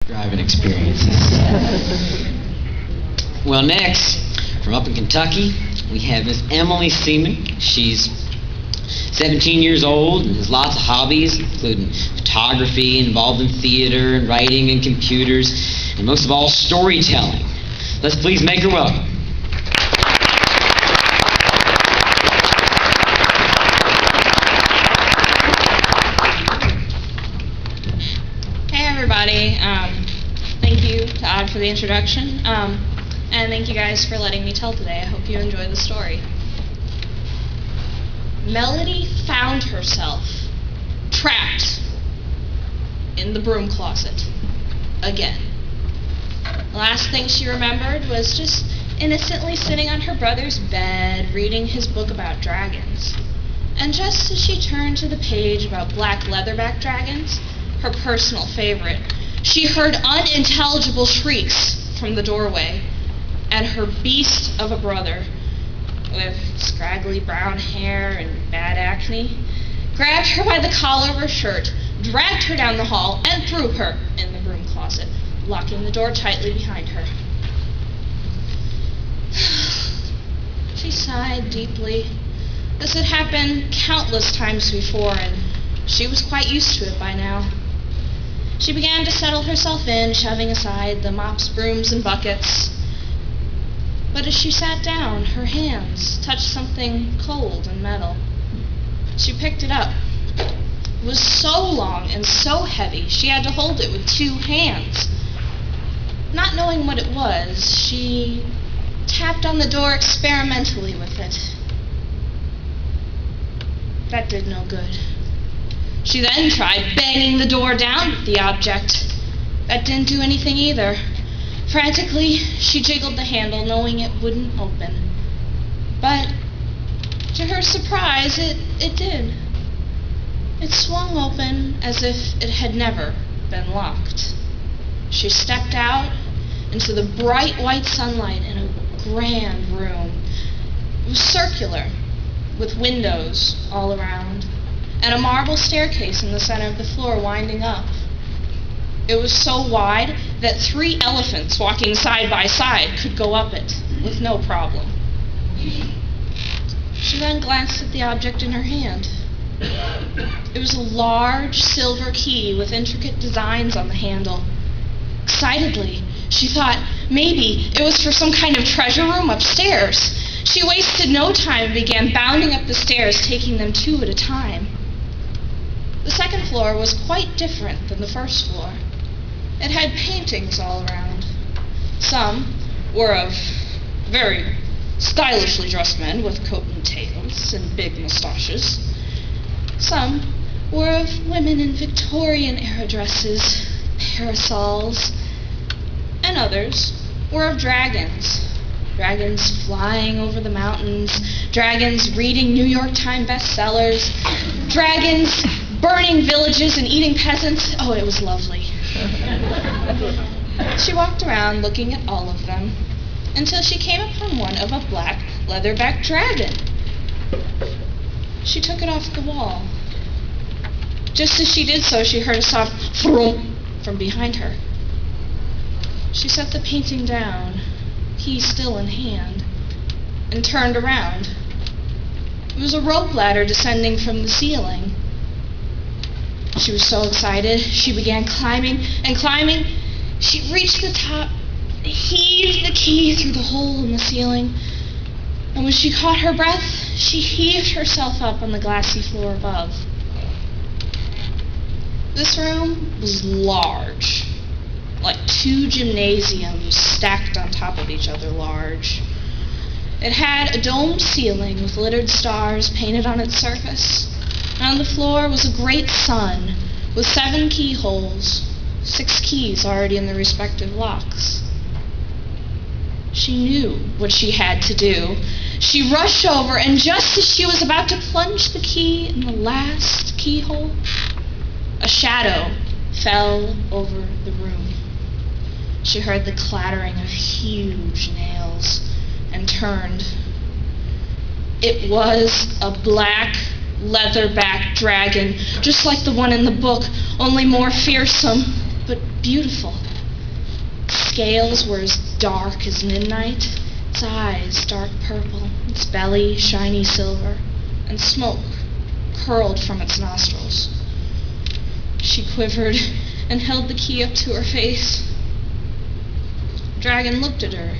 driving experiences. Well, next, from up in Kentucky, we have Miss Emilee Seaman. She's 17 years old and has lots of hobbies, including photography, involved in theater and writing and computers, and most of all, storytelling. Let's please make her welcome. Hey everybody, thank you to Odd for the introduction, and thank you guys for letting me tell today. I hope you enjoy the story. Melody found herself trapped in the broom closet again. The last thing she remembered was just innocently sitting on her brother's bed reading his book about dragons. And just as she turned to the page about black leatherback dragons, her personal favorite, she heard unintelligible shrieks from the doorway, and her beast of a brother, with scraggly brown hair and bad acne, grabbed her by the collar of her shirt, dragged her down the hall, and threw her in the broom closet, locking the door tightly behind her. She sighed deeply. This had happened countless times before, and she was quite used to it by now. She began to settle herself in, shoving aside the mops, brooms, and buckets. But as she sat down, her hands touched something cold and metal. She picked it up. It was so long and so heavy, she had to hold it with two hands. Not knowing what it was, she tapped on the door experimentally with it. That did no good. She then tried banging the door down with the object. That didn't do anything either. Frantically, she jiggled the handle, knowing it wouldn't open. But, to her surprise, it did. It swung open as if it had never been locked. She stepped out into the bright white sunlight in a grand room. It was circular, with windows all around, and a marble staircase in the center of the floor winding up. It was so wide that 3 elephants walking side by side could go up it with no problem. She then glanced at the object in her hand. It was a large silver key with intricate designs on the handle. Excitedly, she thought maybe it was for some kind of treasure room upstairs. She wasted no time and began bounding up the stairs, taking them 2 at a time. The second floor was quite different than the first floor. It had paintings all around. Some were of very stylishly dressed men with coat and tails and big mustaches. Some were of women in Victorian-era dresses, parasols, and others were of dragons. Dragons flying over the mountains, dragons reading New York Times bestsellers, dragons burning villages and eating peasants. Oh, it was lovely. She walked around looking at all of them until she came upon one of a black leatherback dragon. She took it off the wall. Just as she did so, she heard a soft throom from behind her. She set the painting down, key still in hand, and turned around. It was a rope ladder descending from the ceiling. She was so excited, she began climbing and climbing. She reached the top, heaved the key through the hole in the ceiling, and when she caught her breath, she heaved herself up on the glassy floor above. This room was large, like 2 gymnasiums stacked on top of each other large. It had a domed ceiling with littered stars painted on its surface. And on the floor was a great sun with 7 keyholes, 6 keys already in their respective locks. She knew what she had to do. She rushed over, and just as she was about to plunge the key in the last keyhole, a shadow fell over the room. She heard the clattering of huge nails and turned. It was a black leatherback dragon, just like the one in the book, only more fearsome, but beautiful scales were as dark as midnight, its eyes dark purple, its belly shiny silver, and smoke curled from its nostrils. She quivered and held the key up to her face. The dragon looked at her.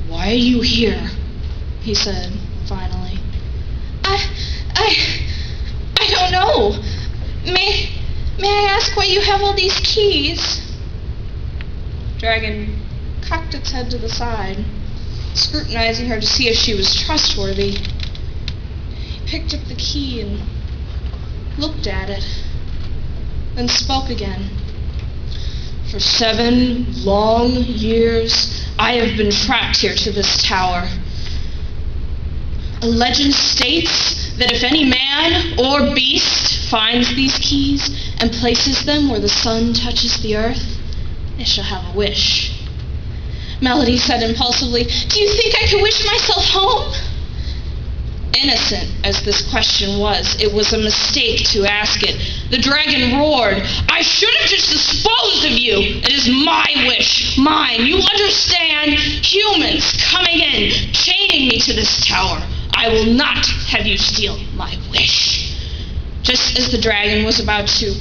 "Why are you here?" he said, finally. I don't know. May I ask why you have all these keys?" Dragon cocked its head to the side, scrutinizing her to see if she was trustworthy. He picked up the key and looked at it, then spoke again. "For 7 long years, I have been trapped here to this tower. A legend states that if any man or beast finds these keys and places them where the sun touches the earth, they shall have a wish." Melody said impulsively, "Do you think I could wish myself home?" Innocent as this question was, it was a mistake to ask it. The dragon roared, "I should have just disposed of you. It is my wish, mine. You understand? Humans coming in, chaining me to this tower. I will not have you steal my wish." Just as the dragon was about to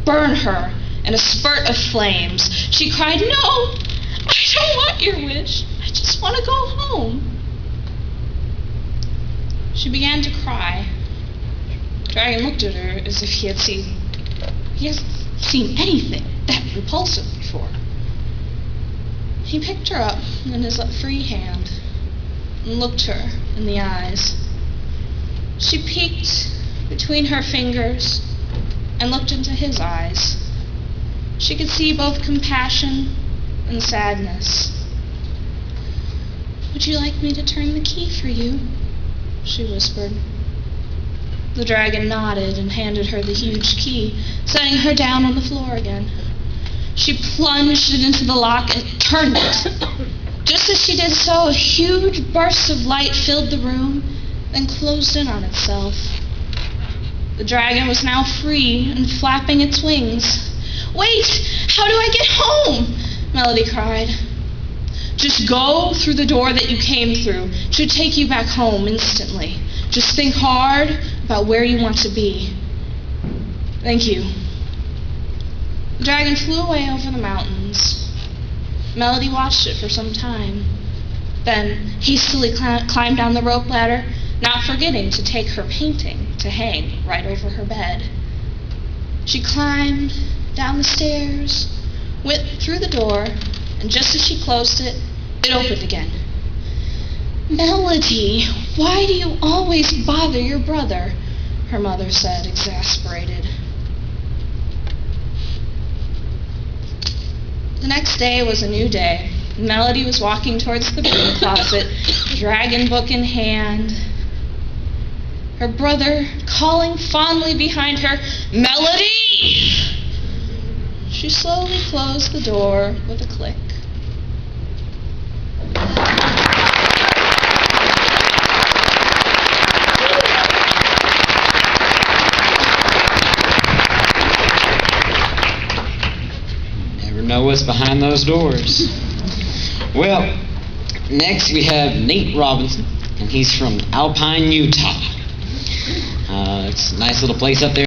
burn her in a spurt of flames, she cried, "No, I don't want your wish. I just want to go home." She began to cry. The dragon looked at her as if he hasn't seen anything that repulsive before. He picked her up in his free hand and looked her in the eyes. She peeked between her fingers and looked into his eyes. She could see both compassion and sadness. "Would you like me to turn the key for you?" she whispered. The dragon nodded and handed her the huge key, setting her down on the floor again. She plunged it into the lock and turned it. Just as she did so, a huge burst of light filled the room, then closed in on itself. The dragon was now free and flapping its wings. "Wait! How do I get home?" Melody cried. "Just go through the door that you came through. It should take you back home instantly. Just think hard about where you want to be." "Thank you." The dragon flew away over the mountains. Melody watched it for some time, then hastily climbed down the rope ladder, not forgetting to take her painting to hang right over her bed. She climbed down the stairs, went through the door, and just as she closed it, it opened again. "Melody, why do you always bother your brother?" her mother said, exasperated. The next day was a new day. Melody was walking towards the broom closet, dragon book in hand. Her brother calling fondly behind her, "Melody!" She slowly closed the door with a click. Know what's behind those doors. Well, next we have Nate Robinson, and he's from Alpine, Utah. It's a nice little place up there.